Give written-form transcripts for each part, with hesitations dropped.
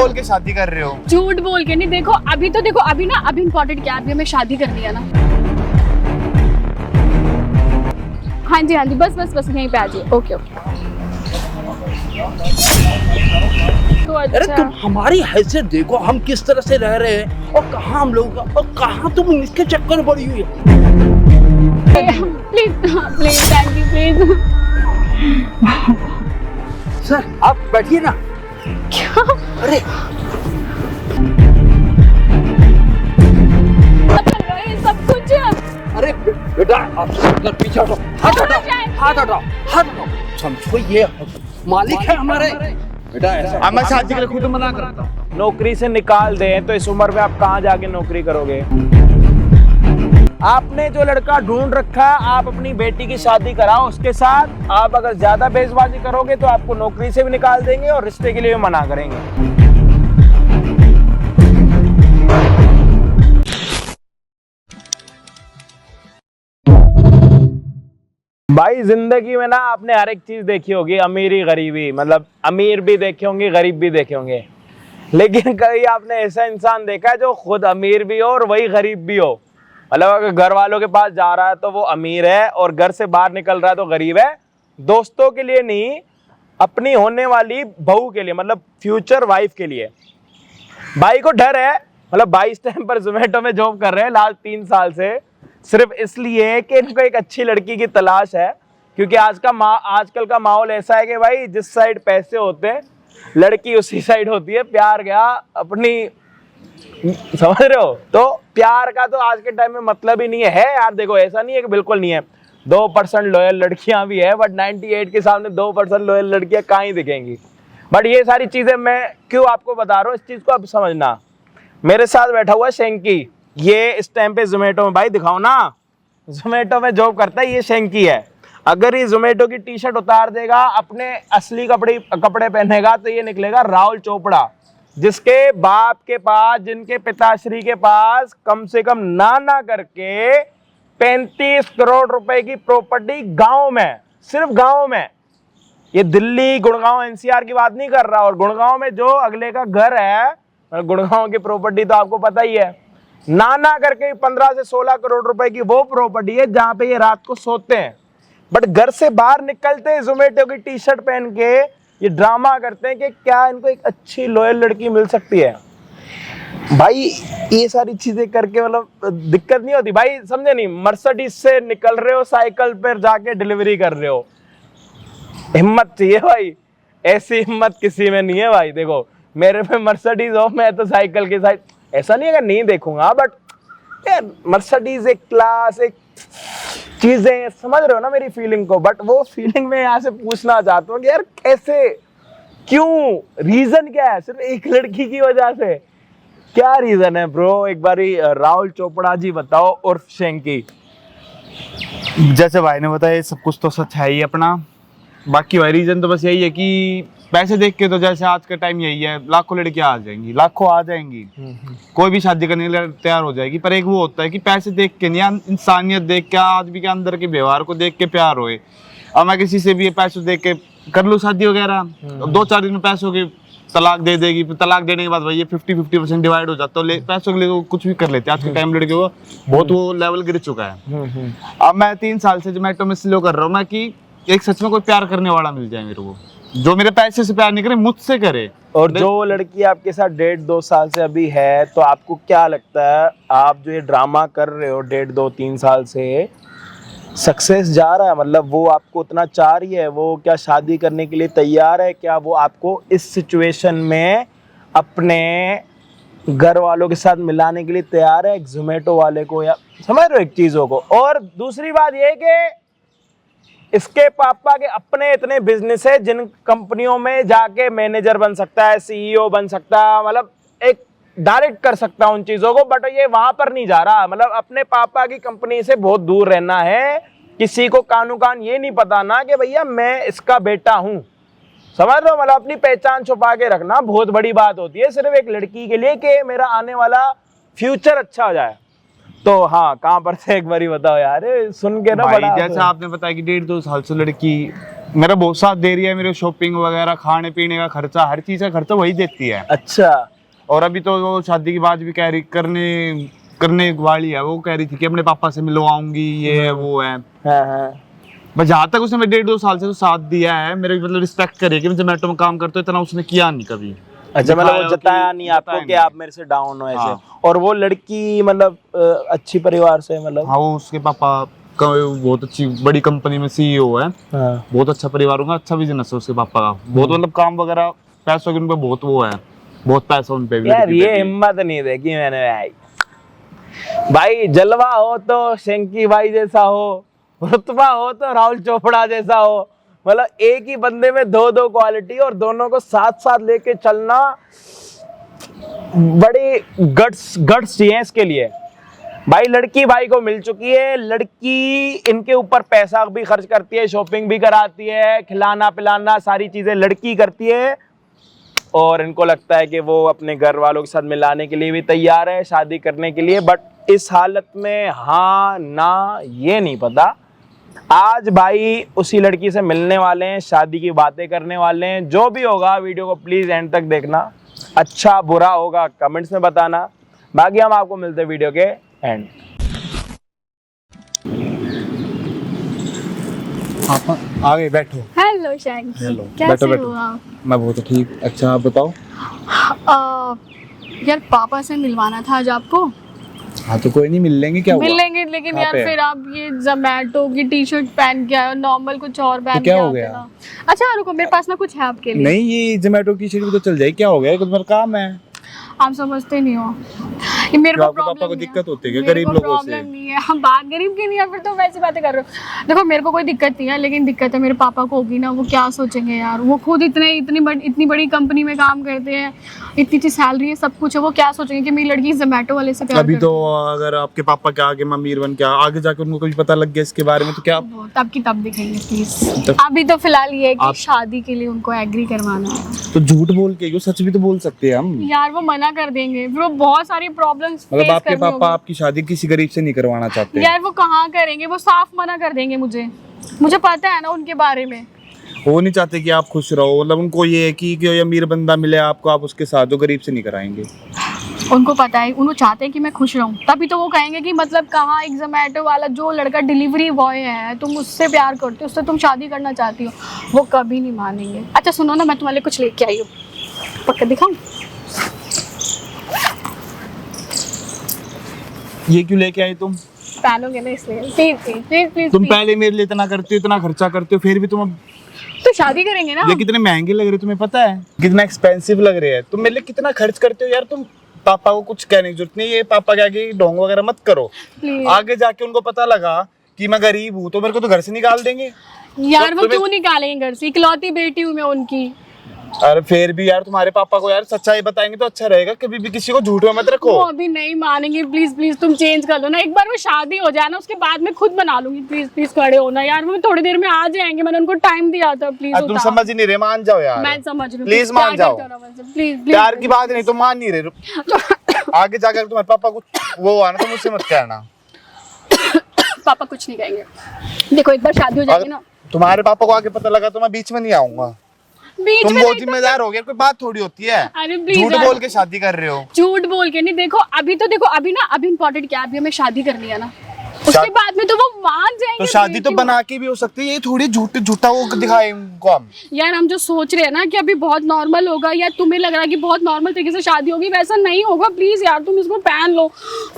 बोल के शादी कर रहे हो? झूठ बोल के नहीं, देखो अभी तो देखो, अभी ना अभी इम्पोर्टेंट क्या है, अभी हमें शादी करनी है ना। हाँ जी हाँ जी, बस बस बस यहीं पे आ जाइए। Okay okay. तो अरे अच्छा तुम हमारी हैसियत देखो, हम किस तरह से रह रहे हैं और कहाँ हम लोग और कहाँ तुम इसके चक्कर में पड़ी हुई है। Please please thank you please. Sir आप बैठिए ना। क्या? अरे अच्छा ये सब कुछ? अरे बेटा आप इधर पीछे हटो, हाथ हटाओ, हाथ हटाओ, हाथ हटाओ। समझो ये मालिक है हमारे। बेटा ऐसा मैं शादी के लिए खुद मना करता हूँ। नौकरी से निकाल दें तो इस उम्र में आप कहाँ जाके नौकरी करोगे? आपने जो लड़का ढूंढ रखा, आप अपनी बेटी की शादी कराओ उसके साथ। आप अगर ज्यादा बेजबाजी करोगे तो आपको नौकरी से भी निकाल देंगे और रिश्ते के लिए भी मना करेंगे। भाई जिंदगी में ना आपने हर एक चीज देखी होगी, अमीरी गरीबी, मतलब अमीर भी देखे होंगे गरीब भी देखे होंगे, लेकिन कभी आपने ऐसा इंसान देखा है जो खुद अमीर भी हो और वही गरीब भी हो? मतलब अगर घर वालों के पास जा रहा है तो वो अमीर है और घर से बाहर निकल रहा है तो गरीब है। दोस्तों के लिए नहीं, अपनी होने वाली बहू के लिए, मतलब फ्यूचर वाइफ के लिए। भाई को डर है, मतलब भाई इस टाइम पर जोमेटो में जॉब कर रहे हैं लास्ट 3 साल से, सिर्फ इसलिए कि इनको एक अच्छी लड़की की तलाश है। क्योंकि आजकल का माहौल ऐसा है कि भाई जिस साइड पैसे होते हैं लड़की उसी साइड होती है। प्यार गया अपनी, समझ रहे हो? तो प्यार का तो आज के टाइम में मतलब ही नहीं है यार। देखो ऐसा नहीं है कि बिल्कुल नहीं है, 2% लॉयल लड़कियां भी है, बट 98 के सामने 2% लॉयल लड़कियां कहाँ ही दिखेंगी। बट ये सारी चीजें मैं क्यों आपको बता रहा हूँ, इस चीज को आप समझना। मेरे साथ बैठा हुआ है शेंकी, ये इस टाइम पे जोमेटो में, भाई दिखाओ ना, जोमेटो में जॉब करता है, ये शेंकी है। अगर ये जोमेटो की टी शर्ट उतार देगा, अपने असली कपड़े पहनेगा तो ये निकलेगा राहुल चोपड़ा, जिसके बाप के पास, जिनके पिताश्री के पास कम से कम ना करके 35 करोड़ रुपए की प्रॉपर्टी गांव में, सिर्फ गांव में। ये दिल्ली गुड़गांव एनसीआर की बात नहीं कर रहा। और गुड़गांव में जो अगले का घर है, गुड़गांव की प्रॉपर्टी तो आपको पता ही है, ना करके 15 से 16 करोड़ रुपए की वो प्रॉपर्टी है जहां पे ये रात को सोते हैं। बट घर से बाहर निकलते हैं जोमेटो की टी शर्ट पहन के ये ड्रामा करते हैं कि क्या इनको एक अच्छी लॉयल लड़की मिल सकती है। भाई ये सारी चीजें करके मतलब दिक्कत नहीं होती भाई, समझे नहीं? मर्सिडीज से निकल रहे हो, साइकिल पर जाके डिलीवरी कर रहे हो, हिम्मत चाहिए भाई। ऐसी हिम्मत किसी में नहीं है भाई। देखो मेरे में मर्सिडीज हो, मैं तो साइकिल के साथ, ऐसा नहीं है कि नहीं देखूंगा, बट यार मर्सिडीज एक क्लास, एक चीजें, समझ रहे हो ना मेरी फीलिंग को? बट वो फीलिंग में यहाँ से पूछना चाहता हूँ कि यार कैसे, क्यों, रीजन क्या है? सिर्फ एक लड़की की वजह से क्या रीजन है ब्रो? एक बारी राहुल चोपड़ा जी बताओ उर्फ शेंकी। जैसे भाई ने बताया सब कुछ तो सच है ही अपना। बाकी भाई रीजन तो बस यही है कि पैसे देख के तो जैसे आज का टाइम यही है, लाखों लड़कियां आ जाएंगी, लाखों आ जाएंगी, कोई भी शादी करने के लिए तैयार हो जाएगी। पर एक वो होता है कि पैसे देख के नहीं, इंसानियत देख के, आदमी के अंदर के व्यवहार को देख के प्यार होए। अब मैं किसी से भी पैसे देख के कर लूँ शादी वगैरह, 2-4 दिन में पैसों की तलाक दे देगी, तलाक देने के बाद भाई ये 50-50% डिवाइड हो जाता है। पैसों के लिए तो कुछ भी कर लेते हैं आज के टाइम लड़के को, बहुत वो लेवल गिर चुका है। अब मैं 3 साल से जोमेटो में स्लो कर रहा हूँ मैं कि एक सच में कोई प्यार करने वाला मिल जाए मेरे को, जो मेरे पैसे से प्यार नहीं करे, मुझसे करे। और जो लड़की आपके साथ 1.5-2 साल से अभी है, तो आपको क्या लगता है, आप जो ये ड्रामा कर रहे हो 1.5-2-3 साल से, सक्सेस जा रहा है? मतलब वो आपको उतना चाह रही है, वो क्या शादी करने के लिए तैयार है? क्या वो आपको इस सिचुएशन में अपने घर वालों के साथ मिलाने के लिए तैयार है, एक जोमेटो वाले को? या समझ रहे हो एक चीज़ों को? और दूसरी बात ये है कि इसके पापा के अपने इतने बिजनेस है जिन कंपनियों में जाके मैनेजर बन सकता है, सीईओ बन सकता है, मतलब एक डायरेक्ट कर सकता है उन चीजों को, बट ये वहां पर नहीं जा रहा। मतलब अपने पापा की कंपनी से बहुत दूर रहना है। किसी को कानू कान ये नहीं पता ना कि भैया मैं इसका बेटा हूं, समझ रहे हो? मतलब अपनी पहचान छुपा के रखना बहुत बड़ी बात होती है सिर्फ एक लड़की के लिए कि मेरा आने वाला फ्यूचर अच्छा हो जाए। तो हाँ, कहाँ पर से एक बारी बताओ यार, सुन के ना बड़ा। जैसा आपने बताया कि 1.5-2 साल से लड़की मेरा बहुत साथ दे रही है, मेरे शॉपिंग वगैरह, खाने पीने का खर्चा, हर चीज का खर्चा वही देती है। अच्छा। और अभी तो वो शादी के बाद भी कह रही करने वाली है, वो कह रही थी कि अपने पापा से मिलवाऊंगी, ये है वो है। हाँ हाँ। बस जहाँ तक उसने 1.5-2 साल से तो साथ दिया है, मेरे मतलब रिस्पेक्ट करिए कि मैं जोमेटो में काम करता हूँ, इतना उसने किया नहीं कभी। अच्छा, मतलब वो दिखाया जताया कि- नहीं आपको जताया कि नहीं। आप मेरे से डाउन हो ऐसे। हाँ। और वो लड़की मतलब अच्छी परिवार से, मतलब। हाँ, वो उसके पापा का बहुत अच्छी बड़ी कंपनी में CEO है। हाँ। बहुत अच्छा परिवार होगा, अच्छा बिजनेस है उसके पापा का, बहुत मतलब काम वगैरह, पैसों के उन पे बहुत वो है, बहुत पैसा उन पे भी। यार लड़की पे ये भी। हिम्मत नहीं देखी मैंने भाई जलवा हो तो शेंकी भाई जैसा हो, रुतबा हो तो राहुल चोपड़ा जैसा हो, मतलब एक ही बंदे में दो दो क्वालिटी और दोनों को साथ साथ लेके चलना, बड़ी गट्स चाहिए इसके लिए। भाई लड़की भाई को मिल चुकी है, लड़की इनके ऊपर पैसा भी खर्च करती है, शॉपिंग भी कराती है, खिलाना पिलाना सारी चीजें लड़की करती है, और इनको लगता है कि वो अपने घर वालों के साथ मिलाने के लिए भी तैयार है, शादी करने के लिए। बट इस हालत में हाँ ना ये नहीं पता। आज भाई उसी लड़की से मिलने वाले हैं, शादी की बातें करने वाले हैं। जो भी होगा वीडियो को प्लीज एंड तक देखना, अच्छा बुरा होगा कमेंट्स में बताना। बाकी हम आपको मिलते हैं वीडियो के एंड। आ गए, बैठो। हेलो शैंकी, हेलो, कैसे बैठो, बैठो। हो आप? मैं बहुत ठीक। अच्छा आप बताओ। यार पापा से मिलवाना था आज आपको। हाँ तो कोई नहीं, मिल लेंगे, क्या हुआ? मिल लेंगे, लेकिन कहाँ यार पे? फिर आप ये जोमेटो की टी-शर्ट पहन के आए, नॉर्मल कुछ और पहन के क्या हो आते गया? ना। अच्छा रुको, मेरे पास ना कुछ है आपके लिए। नहीं, ये जोमेटो की शर्ट भी तो चल जाएगी, क्या हो गया? कुछ मेरा काम है। आप समझते नहीं हो, ये मेरे को आपके प्रॉब्लम पापा को नहीं दिक्कत होती है क्या मेरे गरीब को लोगों से? प्रॉब्लम नहीं है, हम बात गरीब की नहीं है, फिर तो वैसी बातें कर रहे हो। देखो मेरे को कोई दिक्कत नहीं है, लेकिन दिक्कत है मेरे पापा को होगी ना, वो क्या सोचेंगे यार। वो खुद इतनी बड़ी कंपनी में काम करते हैं, इतनी अच्छी सैलरी है, सब कुछ है, वो क्या सोचेंगे कि मेरी लड़की जोमेटो वाले से प्यार अभी करती तो अगर आपके पापा के आगे मैं अमीर बन के आगे जाके उनको कुछ पता लग गया इसके बारे में तो क्या? है। वो तब की तब दिखेंगे प्लीज। तब- अभी तो फिलहाल ये है कि आप- शादी के लिए उनको एग्री करवाना है। तो झूठ बोल के क्यों, सच भी तो बोल सकते हैं हम। यार वो मना कर देंगे, फिर वो बहुत सारी प्रॉब्लम्स मतलब फेस आपके करनी पापा होगी। आपकी शादी किसी गरीब से नहीं करवाना चाहते? यार वो कहाँ करेंगे, वो साफ मना कर देंगे मुझे पता है ना उनके बारे में। वो नहीं चाहते कि आप खुश रहो, मतलब उनको ये है कि कोई अमीर बंदा मिले आपको, आप उसके साथ, जो गरीब से नहीं कराएंगे। उनको पता है, उनको चाहते हैं कि मैं खुश रहूं, तभी तो वो कहेंगे कि मतलब कहाँ एक जोमेटो वाला जो लड़का डिलीवरी बॉय है, तुम उससे प्यार करते हो, उससे तुम शादी करना चाहती हो। वो कभी नहीं मानेंगे। अच्छा सुनो ना, मैं तुम्हारे लिए कुछ लेके आई हूँ, पक्का दिखाऊं? ये क्यों लेके आई तुम? पहनोगे ना इसलिए। प्लीज प्लीज प्लीज प्लीज तुम प्लीज। पहले मेरे लिए इतना करते हो, इतना खर्चा करते हो, फिर भी तुम अब तो शादी करेंगे ना। ये कितने महंगे लग रहे हो तुम्हें पता है? कितना एक्सपेंसिव लग रहे हैं। तुम मेरे लिए कितना खर्च करते हो यार। तुम पापा को कुछ कहने की जरूरत नहीं, ये पापा के आगे ढोंग वगैरह मत करो। प्लीज आगे जाके उनको पता लगा कि मैं गरीब हूँ तो मेरे को तो घर से निकाल देंगे। यार, तो वो तुम्हें- क्यों निकालेंगे घर से? इकलौती बेटी हूँ मैं उनकी। अरे फिर भी यार तुम्हारे पापा को यार सच्चाई बताएंगे तो अच्छा रहेगा, कभी भी किसी को झूठ में मत रखो। वो अभी नहीं मानेंगे। प्लीज प्लीज तुम चेंज कर लो ना, एक बार वो शादी हो जाए ना, उसके बाद मैं खुद बना लूंगी। प्लीज प्लीज खड़े हो ना यार, वो थोड़ी देर में आ जाएंगे, मैंने उनको टाइम दिया था। प्लीज तुम समझ ही नहीं रहे, मान जाओ यार। मैं समझ रही हूँ, प्लीज मान जाओ। प्लीज प्यार की बात नहीं, तुम मान नहीं रहे। आगे जाकर तुम्हारे पापा को वो आना तो मुझसे मत कहना। पापा कुछ नहीं कहेंगे। देखो एक बार शादी हो जाएगी अगर ना, तुम्हारे पापा को आगे पता लगा तो मैं बीच में नहीं आऊंगा। बीच तुम में बहुत नहीं तो- जिम्मेदार हो गया, कोई बात थोड़ी होती है। अरे प्लीज झूठ यार, बोल के शादी कर रहे हो। झूठ बोल के नहीं। देखो अभी तो देखो, अभी ना, अभी इम्पोर्टेंट क्या है, अभी हमें शादी करनी है ना, उसके बाद में तो वो मान जाएंगे। तो शादी तो क्यों? बना के भी हो सकती है, ये थोड़ी झूठा वो दिखाए उनको हम। यार हम जो सोच रहे हैं ना कि अभी बहुत नॉर्मल होगा, या तुम्हें लग रहा है कि बहुत नॉर्मल तरीके से शादी होगी, वैसा नहीं होगा। प्लीज यार तुम इसको पहन लो।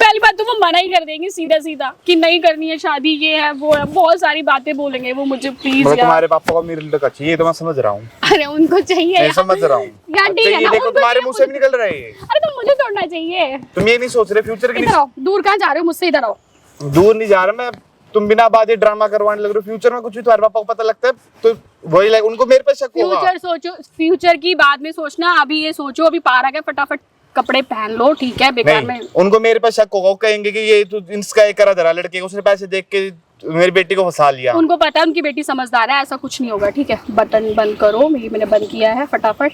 पहली बात तो वो मना ही कर देंगे सीधा सीधा कि नहीं करनी है शादी, ये है वो है, बहुत सारी बातें बोलेंगे वो मुझे। प्लीज मतलब यार, तुम्हारे पापा को मेरे लिए का चाहिए, तो मैं समझ रहा हूँ। अरे उनको चाहिए मैं यार। समझ रहा हूँ। यार ठीक है ये ना, देखो उनको तुम्हारे चाहिए, मुंह से भी निकल रहे हैं। अरे तुम मुझे तोड़ना चाहिए। तुम ये नहीं सोच रहे फ्यूचर के इधर आओ, दूर कहाँ जा रहे हो मुझसे? इधर आओ। लिए। दूर नहीं जा रहा मैं, तुम बिना बात ही ड्रामा करवाने लग रहे हो। फ्यूचर में कुछ भी तुम्हारे पापा को पता लगता है तो वही लगे, उनको मेरे पे शक होगा। फ्यूचर सोचो, फ्यूचर की बाद में सोचना, अभी ये सोचो, अभी पारा के फटाफट कपड़े पहन लो, ठीक है? बेकार में नहीं, उनको मेरे पे शक होगा, वो कहेंगे कि ये तो इसका एक करा धरा लड़के को, उसने पैसे देख के मेरी बेटी को फंसा लिया। उनको पता है उनकी बेटी समझदार है, ऐसा कुछ नहीं होगा, ठीक है? बटन बंद करो, मैंने बंद किया है फटाफट।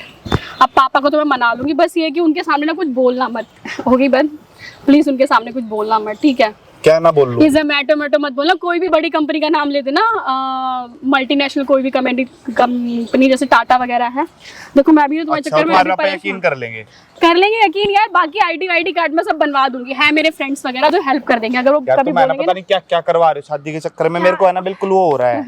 अब पापा को तो मैं मना लूंगी, बस ये है कि उनके सामने ना कुछ बोलना मत। होगी बंद? प्लीज उनके सामने कुछ बोलना मत, ठीक है? क्या ना बोल लूं? ये जोमेटो मेटो मत बोलना, कोई भी बड़ी कंपनी का नाम ले देना, मल्टीनेशनल कोई भी कंपनी जैसे टाटा वगैरह है। देखो मैं भी तुम्हारे अच्छा, चक्कर में तुम्हारा अभी पे यकीन कर लेंगे? कर लेंगे यकीन यार। बाकी आईडी कार्ड में सब बनवा दूंगी, है मेरे फ्रेंड्स वगैरह जो हेल्प कर देंगे अगर वो यार कभी तुम्हारा बोलेंगे पता नहीं क्या क्या करवा रहे हो शादी के चक्कर में, मेरे को है ना बिल्कुल वो हो रहा है।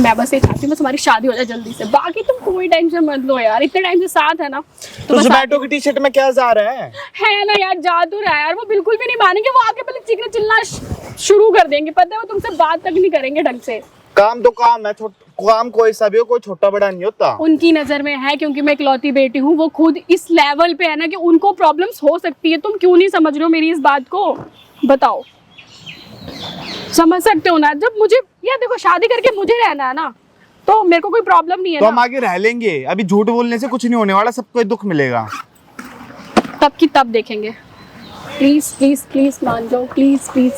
मैं बस ये चाहती हूँ बस हमारी शादी हो जाए जल्दी से, बाकी तुम कोई टेंशन मत लो यार, इतने टाइम से साथ है ना। तो बस जोमेटो की टी शर्ट में क्या जा रहा है ना यार, जा तो रहा है यार, वो बिल्कुल भी नहीं मानेंगे, वो आके पहले चीखना चिल्लाना शुरू कर देंगे, पता है वो तुमसे बात तक नहीं करेंगे ढंग से। काम तो काम है, काम कोई सा भी हो, कोई छोटा बड़ा नहीं होता। उनकी नजर में है क्योंकि मैं इकलौती बेटी हूँ, वो खुद इस लेवल पे है ना कि उनको प्रॉब्लम्स हो सकती है। तुम क्यों नहीं समझ रहे हो मेरी इस बात को, बताओ। समझ सकते हो ना, जब मुझे यार देखो शादी करके मुझे रहना है ना, तो मेरे को कोई प्रॉब्लम नहीं है तो ना। हम आगे रह लेंगे, अभी झूठ बोलने से कुछ नहीं होने वाला, सबको दुख मिलेगा। तब की तब देखेंगे। प्लीज प्लीज प्लीज मान जाओ, प्लीज प्लीज।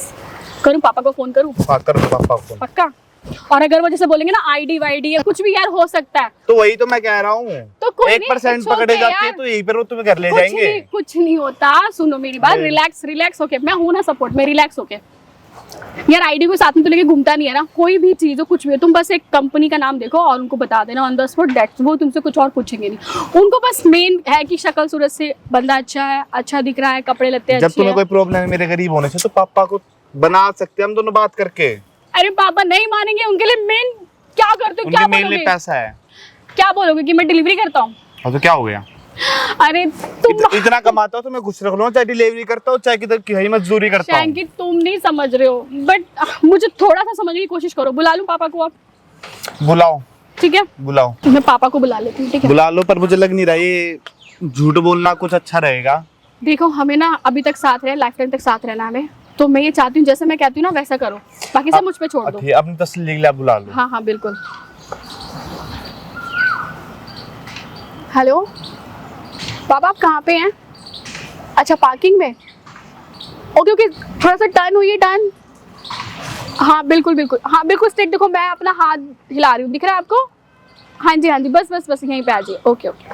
करूँ पापा को फोन करूँ? हाँ, कर दो पापा को। पक्का? और अगर वो जैसे बोलेंगे ना आईडी वाईडी या कुछ भी यार हो सकता है, तो वही तो मैं कह रहा हूँ, तो कोई 1% नहीं, पकड़े it's okay जाती है यार। तो यही पर वो तुम्हें घर ले जाएंगे। कुछ नहीं होता, सुनो मेरी बात, रिलैक्स होके, मैं हूं ना सपोर्ट में, रिलैक्स होके। यार आईडी को साथ में तो लेके घूमता नहीं है ना, कोई भी चीज हो कुछ भी हो, तुम बस एक कंपनी का नाम देखो और उनको बता देना ऑन द स्पॉट, दैट्स, वो तुमसे कुछ और पूछेंगे नहीं। उनको बस मेन है कि शक्ल सूरत से बंदा अच्छा है, अच्छा दिख रहा है, कपड़े लत्ते जब अच्छे तुम्हें हैं। कोई प्रॉब्लम है मेरे गरीब होने से, तो पापा को बना सकते हैं हम दोनों बात करके। अरे पापा नहीं मानेंगे, उनके लिए मेन क्या करते हो, क्या उनके मेन बोलोगे? लिए पैसा है। क्या बोलोगे कि मैं डिलीवरी करता हूँ? हाँ, तो क्या हो गया? अरे तुम इतना कमाता हो तो मैं खुश रख लूँ, चाहे डिलीवरी करता हूँ चाहे किधर की मजदूरी करता हूँ। शैंकी तुम नहीं समझ रहे हो, बट मुझे थोड़ा सा समझने की कोशिश करो। बुला लूं पापा को आप? बुलाओ, ठीक है, बुलाओ, मैं पापा को बुला लेती हूँ, ठीक है? बुला लो, पर मुझे लग नहीं रहा ये झूठ बोलना कुछ अच्छा रहेगा। देखो हमें ना अभी तक साथ रहे, लाइफ टाइम तक साथ रहना हमें, तो मैं ये चाहती हूँ जैसे मैं कहती हूँ ना वैसा करो, बाकी सब मुझ पे छोड़ दो। ठीक, अपनी तसल्ली के लिए आप बुला लो। हाँ हाँ बिल्कुल। हेलो पापा, आप कहाँ पे हैं? अच्छा पार्किंग में, ओके ओके, थोड़ा सा टर्न हुई है, टर्न। हाँ बिल्कुल बिल्कुल, हाँ बिल्कुल स्ट्रेट देखो, मैं अपना हाथ हिला रही हूँ, दिख रहा है आपको? हाँ जी हाँ जी, बस बस बस यहीं पे आ जाइए, ओके ओके।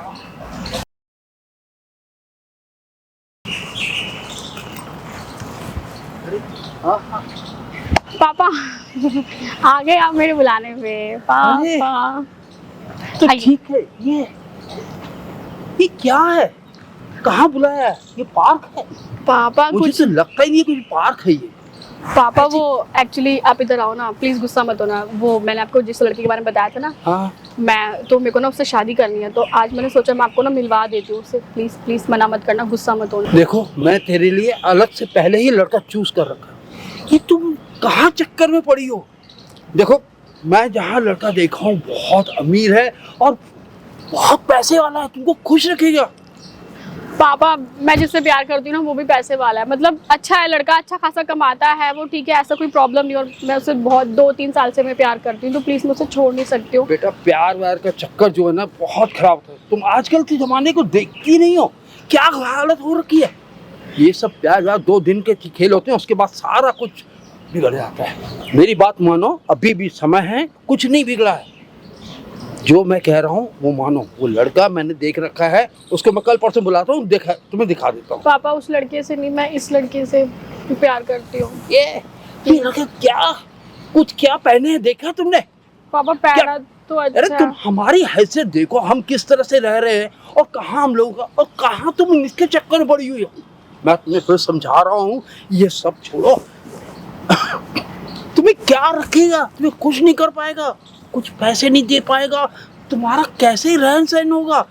पापा आ गए आप मेरे बुलाने पे, पापा। तो आइए। ठीक है, ये क्या है? कहाँ बुलाया है? ये पार्क है? पापा मुझे कुछ तो लगता ही नहीं है कि ये पार्क है ये। पापा वो एक्चुअली आप इधर आओ ना, प्लीज गुस्सा मत होना। वो मैंने आपको जिस लड़की के बारे में बताया था ना, हाँ, मैं तो मेरे को ना उससे शादी करनी है, तो आज मैंने सोचा मैं आपको ना मिलवा देती हूँ उससे, प्लीज प्लीज मना मत करना, गुस्सा मत होना। देखो मैं तेरे लिए अलग से पहले ही लड़का चूज कर रखा है। ये तुम कहाँ चक्कर में पड़ी हो? देखो मैं जहाँ लड़का देखा हूँ बहुत अमीर है और बहुत पैसे वाला है, तुमको खुश रखेगा। पापा मैं जिससे प्यार करती हूँ ना वो भी पैसे वाला है, मतलब अच्छा है लड़का, अच्छा खासा कमाता है वो, ठीक है, ऐसा कोई प्रॉब्लम नहीं, और मैं उससे बहुत 2-3 साल से मैं प्यार करती हूँ, तो प्लीज मुझसे छोड़ नहीं सकती हो। बेटा प्यार व्यार का चक्कर जो है ना बहुत खराब है। तुम आजकल के जमाने को देखती नहीं हो, क्या हालत हो रखी है। ये सब प्यार व्यार 2 दिन के खेल होते हैं, उसके बाद सारा कुछ बिगड़ जाता है। मेरी बात मानो, अभी भी समय है, कुछ नहीं बिगड़ा है। जो मैं कह रहा हूँ वो मानो। वो लड़का मैंने देख रखा है, उसको मैं कल परसों बुलाता हूँ, देखा तुम्हें दिखा देता हूँ। पापा उस लड़के से नहीं, मैं इस लड़के से प्यार करती हूँ। ये लड़का क्या कुछ क्या पहने हैं देखा तुमने? पापा पहना तो अरे अच्छा तुम हमारी हैसियत देखो, हम किस तरह से रह रहे हैं और कहाँ हम लोग और कहाँ तुम इसके चक्कर में पड़ी हुई हो। मैं तुम्हें फिर समझा रहा हूँ, ये सब छोड़ो। तुम्हें क्या रखेगा? तुम्हें कुछ नहीं कर पाएगा, कुछ पैसे नहीं दे पाएगा, तुम्हारा कैसे रहन सहन होगा।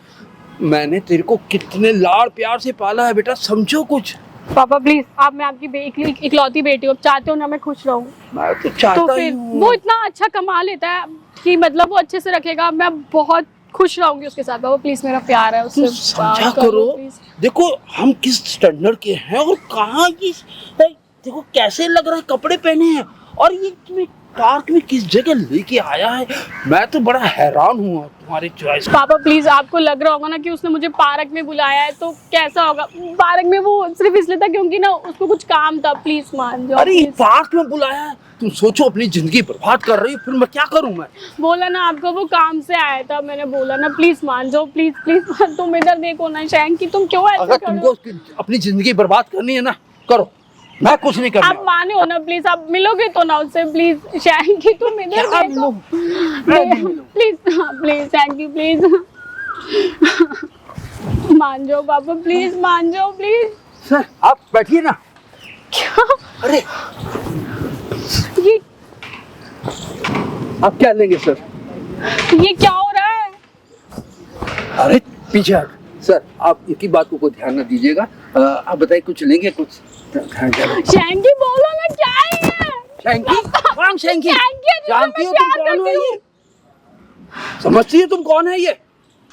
मैंने तेरे को कितने लाड़ प्यार से पाला है बेटा, समझो कुछ। पापा प्लीज, आप मैं आपकी इकलौती बेटी हूँ, चाहते हो ना मैं खुश रहूँ, मैं तो चाहता तो ही फिर हूँ। वो इतना अच्छा कमा लेता है कि मतलब वो अच्छे से रखेगा, मैं बहुत खुश रहूंगी उसके साथ। पापा प्लीज, मेरा प्यार है उससे, तुम समझा बात करो। please। देखो हम किस स्टैंडर्ड के हैं और कहाँ ये देखो कैसे लग रहा है, कपड़े पहने हैं, और ये तुम्हें पार्क में किस जगह लेके आया है। मैं तो बड़ा हैरान हूँ तुम्हारी चॉइस। पापा प्लीज, आपको लग रहा होगा ना कि उसने मुझे पार्क में बुलाया है, तो कैसा होगा? पार्क में वो सिर्फ इसलिए था क्योंकि ना उसको कुछ काम था, प्लीज मान जाओ। अरे ये please। पार्क में बुलाया है? तुम सोचो अपनी जिंदगी बर्बाद कर रही हो, फिर मैं क्या करूँ? मैं बोला ना आपको वो काम से आया था, मैंने बोला ना प्लीज मान जाओ, प्लीज प्लीज। तुम इधर देखो ना शैंकी, तुम क्यों ऐसा अगर कर रहे हो? तुमको अपनी जिंदगी बर्बाद करनी है ना, करो, मैं कुछ नहीं करने आप माने हो ना प्लीज, आप मिलोगे तो ना उससे प्लीज। शैंकी तुम इधर क्या देखो प्लीज, प्लीज शैंकी प्लीज मान जाओ पापा, प्लीज मान जाओ प्लीज। सर आप बैठिए ना। क्या अरे ये आप क्या लेंगे सर? ये क्या हो रहा है? अरे पीछे हट। सर आप इनकी बात को कोई ध्यान न दीजिएगा। आप बताइए कुछ लेंगे? कुछ शैंकी बोलो ना, क्या है ये? शैंकी? कौन शैंकी? शैंकी है, जिससे जानती मैं हो तुम प्यार कौन करती है हूँ। ये? समझती हो तुम कौन है ये?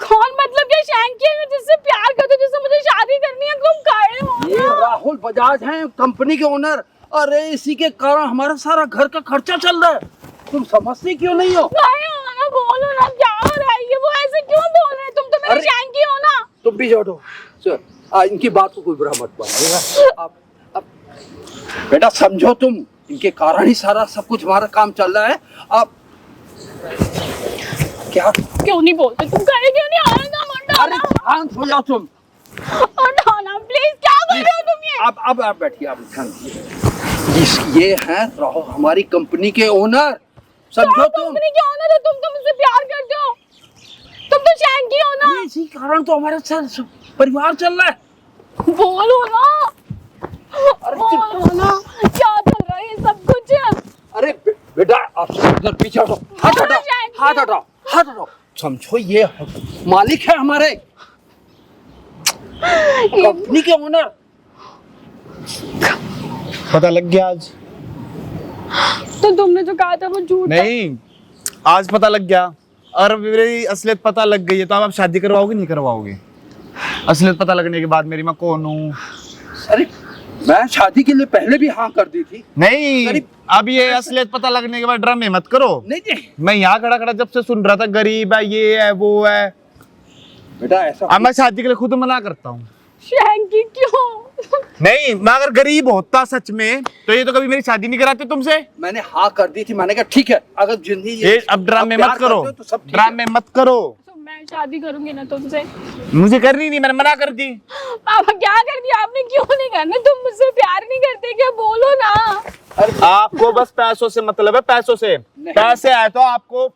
कौन मतलब ये शैंकी है जिससे प्यार करते हो, जिससे मुझे शादी करनी है? तुम खड़े हो ये ना। राहुल बजाज हैं, कंपनी के ओनर। अरे इसी के कारण हमारा सारा घर का खर्चा चल रहा है। तुम समझती क्यों नहीं हो? खड़े हो ना, बोलो ना क्या हो रहा है ये? वो ऐसे क्यों बोल रहे हैं? तुम तो मेरी अरे- शैंकी हो ना। तुम पीछे हटो। सर इनकी बात को कोई बुरा मत मानिएगा। आप बेटा समझो, तुम इनके कारण ही सारा सब कुछ हमारा काम चल रहा है। आप क्या? क्यों नहीं बोलते तुम? खड़े क्यों नहीं? आना मुंडा अरे शांत हो जाओ तुम। हटाना प्लीज। क्या कर रहे हो तुम ये? आप बैठिए, आप ध्यान दीजिए। ये हैं राहुल, हमारी कंपनी के ओनर। समझो तुम। कंपनी के ओनर हो तुम, मुझसे प्यार करते हो। तुम तो शैंकी हो ना। इसी कारण तो हमारा सब परिवार चल रहा है। बोलो ना, अरे बोलो ना क्या चल रहा है ये सब कुछ? अरे बेटा आप उधर पीछे हटो। हाथ हटाओ, हाथ हटाओ, हाथ हटाओ। समझो ये मालिक है हमारे कंपनी के ओनर। पता लग गया आज? तो तुमने जो कहा था वो झूठ है। नहीं, आज पता लग गया। और मेरी असलियत पता लग गई है तो अब आप शादी करवाओगे नहीं करवाओगे? असलियत पता लगने के बाद मेरी मैं कौन हूँ? अरे मैं शादी के लिए पहले भी हाँ कर दी थी। नहीं, गरीब- अब ये असलियत पता लगने के बाद ड्रामे मत करो। नहीं नहीं मैं यहाँ खड़ा खड़ा जब से सुन रहा था गरीब है, ये है, वो है। बेटा ऐसा अब मैं शादी के लिए खुद मना करता हूँ। शैंकी क्यों? नहीं, मैं अगर गरीब होता सच में तो ये तो कभी मेरी शादी नहीं कराते तुमसे। मैंने हाँ कर दी थी। मैंने कहा ठीक है, अगर जिंदगी ये अब ड्रामे प्यार मत करो, करते हो तो सब ठीक है। ड्रामे मत करो। तो मैं शादी करूंगी ना तुमसे। मुझे करनी नहीं, मैंने मना कर दी। पापा क्या कर दिया आपने? क्यों नहीं करना? तुम मुझसे प्यार नहीं करते क्या? बोलो ना। आपको बस पैसों से मतलब है, पैसों से। पैसे आए तो आपको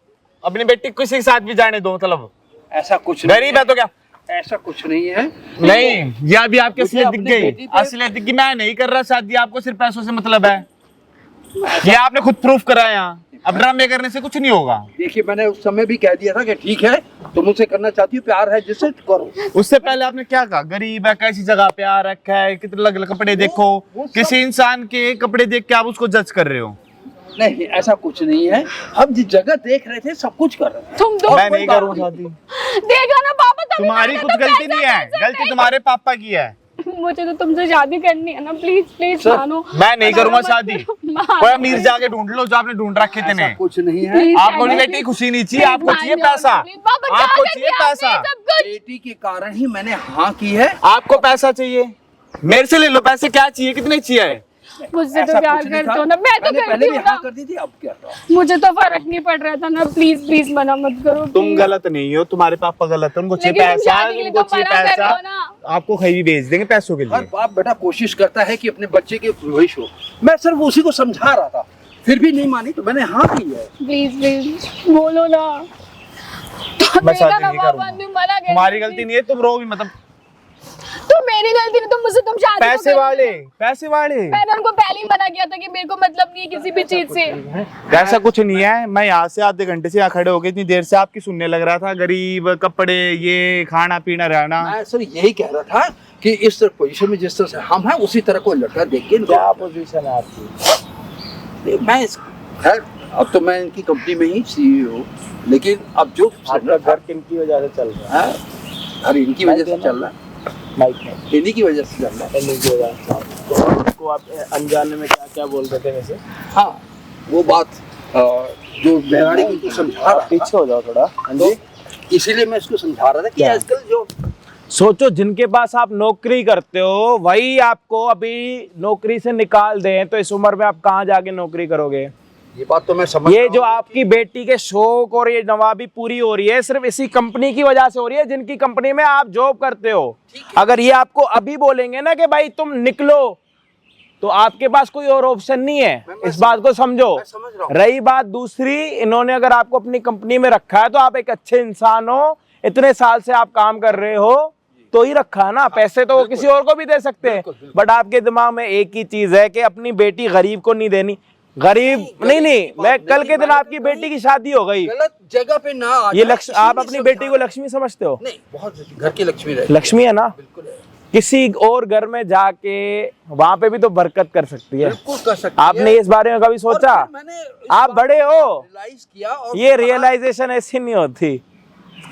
अपनी बेटी किसी के साथ भी जाने दो, मतलब ऐसा कुछ नहीं गरीब है तो क्या? ऐसा कुछ नहीं है। नहीं, ये अभी आपकी मुझे असलियत दिख अपनी गई। बेटी पे- असलियत दिख गई। मैं नहीं कर रहा शादी, आपको सिर्फ पैसों से मतलब है। ये आपने खुद प्रूफ कराया। अब ड्रामे करने से कुछ नहीं होगा। देखिए मैंने उस समय भी कह दिया था कि ठीक है तुम मुझसे करना चाहती हो, प्यार है जिससे करो। उससे पहले आपने क्या कहा? गरीब है, कैसी जगह पे आ रखा है, कितने अलग अलग कपड़े देखो। वो सब- किसी इंसान के कपड़े देख के आप उसको जज कर रहे हो। नहीं ऐसा कुछ नहीं है। हम जिस जगह देख रहे थे सब कुछ कर रहे थे। तुम तो मैं नहीं करूँ शादी। देखा ना पापा, तभी तुम्हारी मैंने कुछ तो गलती पैसा नहीं है, कैंसिल गलती तुम्हारे पापा की है। मुझे तो तुमसे शादी करनी है ना, प्लीज प्लीज सर, मानो। मैं नहीं करूंगा मत शादी। करो, मानो। कोई अमीर जाके ढूंढ लो जो आपने ढूंढ रखे थे। ऐसा कुछ नहीं है। Please, आपको Shaggy, बेटी please, खुशी नहीं चाहिए, आपको please चाहिए मान जाओ, पैसा। please। पापा, क्या आपको कर चाहिए दिया पैसा। आपने सब कुछ? बेटी के कारण ही मैंने हाँ की है। आपको पैसा चाहिए, मेरे से ले लो पैसे। क्या चाहिए, कितने चाहिए? मुझसे ऐसा तो प्यार कुछ नहीं करते था। हो ना? मैं तो मैंने करती पहले भी हूँ हाँ ना। कर दी थी, अब क्या था? मुझे तो फर्क नहीं पड़ रहा था ना। प्लीज प्लीज मना मत करो। तुम please। गलत नहीं हो, तुम्हारे पापा गलत है। उनको चाहिए लेकिन तुम पैसा, शादी के लिए उनको तो चाहिए मना कर पैसा। दो ना। आपको खरीदी भेज देंगे पैसों के हर लिए। बाप बेटा कोशिश करता है कि अपने बच्चे के भविष्य हो। मैं सिर्फ उसी को समझा रहा था, फिर भी नहीं मानी तो मैंने हाँ की है। प्लीज प्लीज बोलो ना। तो मैं देखा शादी ना नहीं पापा करूंगा। ने मना कर तुम्हारी दिया। गलती नहीं है, तुम रो भी मतलब। तो मेरी गलती नहीं, तुम मुझसे तुम शादी तो पैसे करो। वाले, पैसे वाले। मैंने उनको पहले ही मना किया था कि मेरे को मतलब नहीं है किसी भी चीज से। ऐसा कुछ नहीं है। मैं यहाँ से आधे घंटे से यहाँ खड़े हो गए, इतनी देर से आपकी सुनने लग रहा था। गरीब, कपड़े, ये खाना पीना रहना। मैं सर यही कह रहा था कि इस तरह पोजीशन में जिस तरह से हम हैं उसी तरह को लड़का देख के इनको- क्या पोजीशन है आपकी? मैं खैर अब तो मैं इनकी कंपनी में ही CEO, लेकिन अब जो आपका घर किनकी वजह से चल रहा है? अरे इनकी वजह से चल रहा है, माइक में इन्हीं की वजह से चल रहा है। इन्हीं की वजह से। तो आपको आप अनजाने में क्या क्या बोल रहे थे वैसे? हाँ वो बात जो मेवाड़ी को समझा रहा था, पीछे हो जाओ थोड़ा। हाँ जी। तो इसीलिए मैं इसको समझा रहा था कि क्या? आजकल जो सोचो जिनके पास आप नौकरी करते हो वही आपको अभी नौकरी से निकाल दें तो इस उम्र में आप कहाँ जाके नौकरी करोगे? ये बात तो मैं समझ ये रहा जो हूँ। आपकी बेटी के शौक और ये नवाबी पूरी हो रही है सिर्फ इसी कंपनी की वजह से हो रही है जिनकी कंपनी में आप जॉब करते हो। अगर ये आपको अभी बोलेंगे ना कि भाई तुम निकलो तो आपके पास कोई और ऑप्शन नहीं है, इस बात को समझो। मैं समझ रहा हूँ। रही बात दूसरी, इन्होंने अगर आपको अपनी कंपनी में रखा है तो आप एक अच्छे इंसान हो, इतने साल से आप काम कर रहे हो तो ही रखा है ना। पैसे तो वो किसी और को भी दे सकते हैं, बट आपके दिमाग में एक ही चीज है कि अपनी बेटी गरीब को नहीं देनी। गरीब नहीं, मैं कल के दिन आपकी बेटी की शादी हो गई, गलत जगह पे ना आ ये जाए, लक्ष्य, आप अपनी बेटी को लक्ष्मी समझते हो? नहीं, बहुत घर की लक्ष्मी रहे, लक्ष्मी है ना, बिल्कुल है। किसी और घर में जाके वहां पे भी तो बरकत कर सकती है। बिल्कुल कर सकती आपने है। इस बारे में कभी सोचा? और फिर मैंने इस आप बात बड़े हो, रियलाइज किया और ये रियलाइजेशन ऐसी नहीं होती,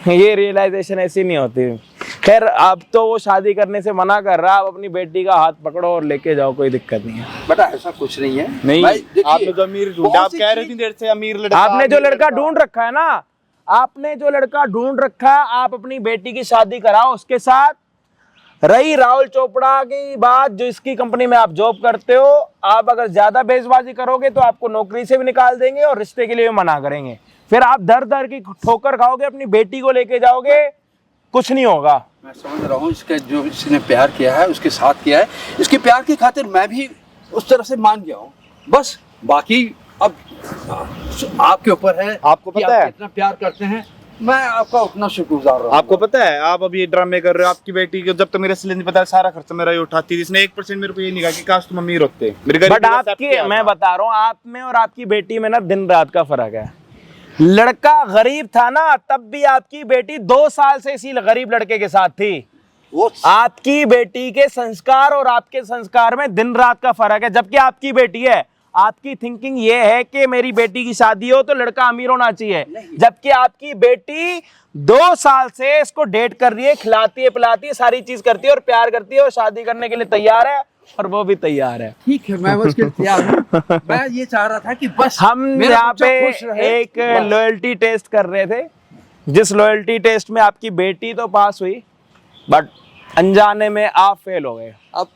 ये रियलाइजेशन ऐसी नहीं होती। खैर, अब तो वो शादी करने से मना कर रहा है, आप अपनी बेटी का हाथ पकड़ो और लेके जाओ, कोई दिक्कत नहीं है। बेटा ऐसा कुछ नहीं है। नहीं, भाई, देखिए, आपने जो अमीर ढूंढा, बहुत आप सी कह रहे चीज- थे देर से अमीर लड़का, आपने जो अमीर लड़का ढूंढ रखा है ना, आपने जो लड़का ढूंढ रखा है, आप अपनी बेटी की शादी कराओ उसके साथ। रही राहुल चोपड़ा की बात, जो इसकी कंपनी में आप जॉब करते हो, आप अगर ज्यादा बेजबाजी करोगे तो आपको नौकरी से भी निकाल देंगे और रिश्ते के लिए भी मना करेंगे। फिर आप दर दर की ठोकर खाओगे, अपनी बेटी को लेके जाओगे, कुछ नहीं होगा। मैं समझ रहा हूँ, इसका जो इसने प्यार किया है उसके साथ किया है, इसके प्यार की खातिर मैं भी उस तरह से मान गया हूँ। बस बाकी अब आपके ऊपर है, आपको कि पता आप है? कितना प्यार करते हैं। मैं आपका उतना शुक्रगुजार रहा हूँ। आपको पता है, आप अभी ये ड्रामे कर रहे हो, आपकी बेटी को जब तक मेरे से नहीं पता, सारा खर्चा मेरा ही उठाती थी। इसने 1% मेरे को ये नहीं कहा कि काश तुम अमीर होते। मेरी गरीबी बट का accept आपकी, किया मैं था। बता रहा हूँ, आप में और आपकी बेटी में ना दिन रात का फर्क है। लड़का गरीब था ना, तब भी आपकी बेटी 2 साल से इसी गरीब लड़के के साथ थी। वो आपकी बेटी के संस्कार और आपके संस्कार में दिन रात का फर्क है। जबकि आपकी बेटी है, आपकी थिंकिंग ये है कि मेरी बेटी की शादी हो तो लड़का अमीर होना चाहिए, जबकि आपकी बेटी 2 साल से इसको डेट कर रही है, खिलाती है, पिलाती है, सारी चीज करती है और प्यार करती है और शादी करने के लिए तैयार है, और वो भी तैयार है। ठीक है, मैं बस के तैयार हूँ। मैं ये चाह रहा था कि बस हम मेरा यहाँ बच्चा पे खुश रहे, एक बस। लॉयल्टी टेस्ट कर रहे थे, जिस लॉयल्टी टेस्ट में आपकी बेटी तो पास हुई, बट अनजाने में आप फेल हो गए। अब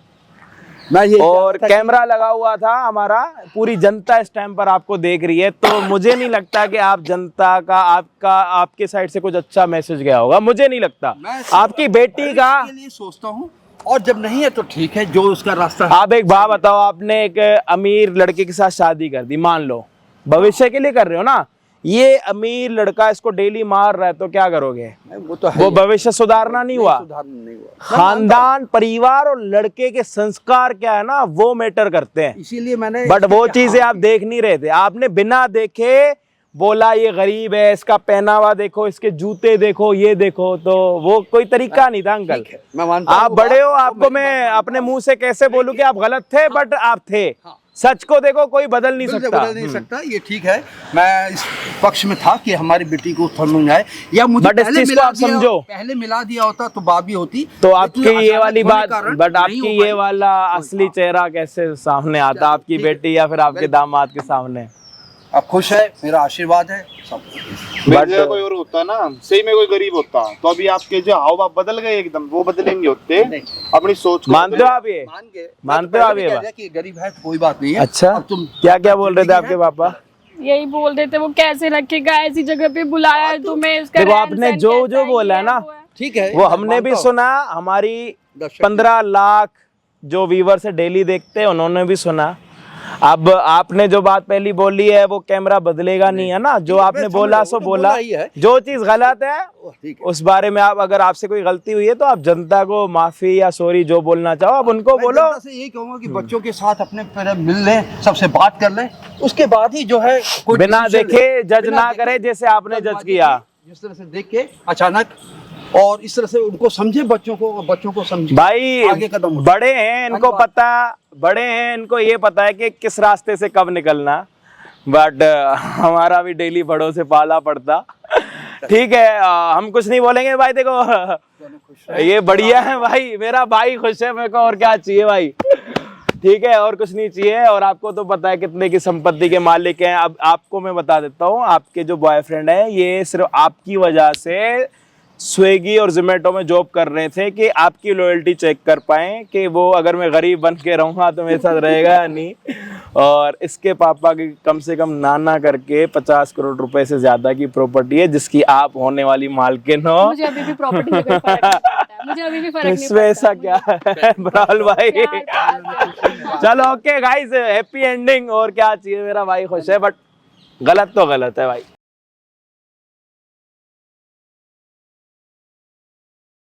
मैं ये और चाह रहा था कैमरा लगा हुआ था हमारा, पूरी जनता इस टाइम पर आपको देख रही है, तो मुझे नहीं लगता कि आप जनता का, आपके साइड से कुछ अच्छा मैसेज गया होगा, मुझे नहीं लगता। मैं आपकी बेटी का, के लिए सोचता हूँ, और जब नहीं है तो ठीक है, जो उसका रास्ता है। आप एक बात बताओ, आपने एक अमीर लड़के के साथ शादी कर दी, मान लो भविष्य के लिए कर रहे हो ना, ये अमीर लड़का इसको डेली मार रहा है तो क्या करोगे? वो तो है वो ही। भविष्य सुधारना नहीं हुआ। सुधारना नहीं हुआ। खानदान, परिवार और लड़के के संस्कार क्या है ना, वो मैटर करते हैं। इसीलिए मैंने बट वो चीजें आप देख नहीं रहे थे, आपने बिना देखे बोला ये गरीब है, इसका पहनावा देखो, इसके जूते देखो, ये देखो, तो वो कोई तरीका नहीं था अंकल। ठीक है, मैं मानता हूँ आप वो बड़े हो, बात, आपको वो मेरी मैं बात अपने मुंह से कैसे बोलूं कि आप गलत थे, बट आप थे। हाँ। सच को देखो, कोई बदल नहीं बिल्कुल सकता। बदल नहीं सकता, ये ठीक है। मैं इस पक्ष में था कि हमारी बेटी को समझ आए, या मुझे But इस पहले चीज को मिला आप दिया- समझो। पहले मिला दिया होता तो बात भी होती। तो लेकिन आपकी ये अचानक वाली होने बात, कारण बट नहीं आपकी हो ये पाई। वाला असली चेहरा कैसे सामने आता, आपकी ठीक है। बेटी या फिर आपके दामाद के सामने? अब खुश है, मेरा आशीर्वाद है सब। मेरी जगह कोई और होता ना, सही में कोई गरीब होता, तो अभी आपके जो हाव भाव बदल गए एकदम, वो बदलेंगे होते। नहीं। अपनी सोच को मानते हो आप ये? मान गए, मानते हो आप ये मैं तो बात? पहले भी कह दिया कि गरीब है तो कोई बात नहीं है। अच्छा, अब तुम क्या क्या बोल रहे थे आपके पापा? यही बोल देते, वो कैसे रखेगा, ऐसी जगह पे बुलाया है तुम्हें, इसका देखो, रहन आपने सहन जो कैसा जो बोला है ये ना, वो है। ठीक है, वो मैं हमने भी मानता हूँ। सुना, हमारी दर्शक 15 लाख जो व्यूवर्स है डेली देखते हैं, उन्होंने भी सुना। अब आपने जो बात पहली बोली है, वो कैमरा बदलेगा नहीं है ना, जो ठीक है, आपने मैं बोला समझ रहा सो हूँ, बोला। बोला ही है। जो चीज गलत है ठीक है। उस बारे में आप, अगर आपसे कोई गलती हुई है तो आप जनता को माफी या सॉरी जो बोलना चाहो आप उनको मैं बोलो। जनता से यही कहूंगा कि बच्चों के साथ अपने पहले मिल लें, सबसे बात कर लें, उसके बाद ही जो है कोई बिना decision देखे ले। जज बिना ना देखे, करे, जैसे आपने जज जल्दबाजी किया। की, जिस तरह से देख के अचानक, और इस तरह से उनको समझे, बच्चों को समझे। भाई आगे कदम उठाओ। बड़े हैं, इनको धन्यवाद। पता, बड़े हैं, इनको ये पता है कि किस रास्ते से कब निकलना। बट हमारा भी डेली बड़ों से पाला पड़ता। ठीक है, हम कुछ नहीं बोलेंगे भाई। देखो ये बढ़िया है भाई, मेरा भाई खुश है, मेरे को और क्या चाहिए भाई। ठीक है, और कुछ नहीं चाहिए। और आपको तो पता है कितने की संपत्ति के मालिक हैं। अब आपको मैं बता देता हूँ, आपके जो बॉयफ्रेंड है, ये सिर्फ आपकी वजह से स्विगी और जोमेटो में जॉब कर रहे थे कि आपकी लॉयल्टी चेक कर पाए कि वो अगर मैं गरीब बन के रहूँगा तो मेरे साथ रहेगा या नहीं। और इसके पापा की कम से कम नाना करके 50 करोड़ रुपए से ज्यादा की प्रॉपर्टी है, जिसकी आप होने वाली मालकिन हो। मुझे अभी भी प्रॉपर्टी से कोई फर्क नहीं पड़ता है। मुझे अभी भी फर्क नहीं इसमें ऐसा क्या है ब्राल भाई? चलो ओके गाइस, हैप्पी एंडिंग, और क्या चाहिए, मेरा भाई खुश है, बट गलत तो गलत है भाई।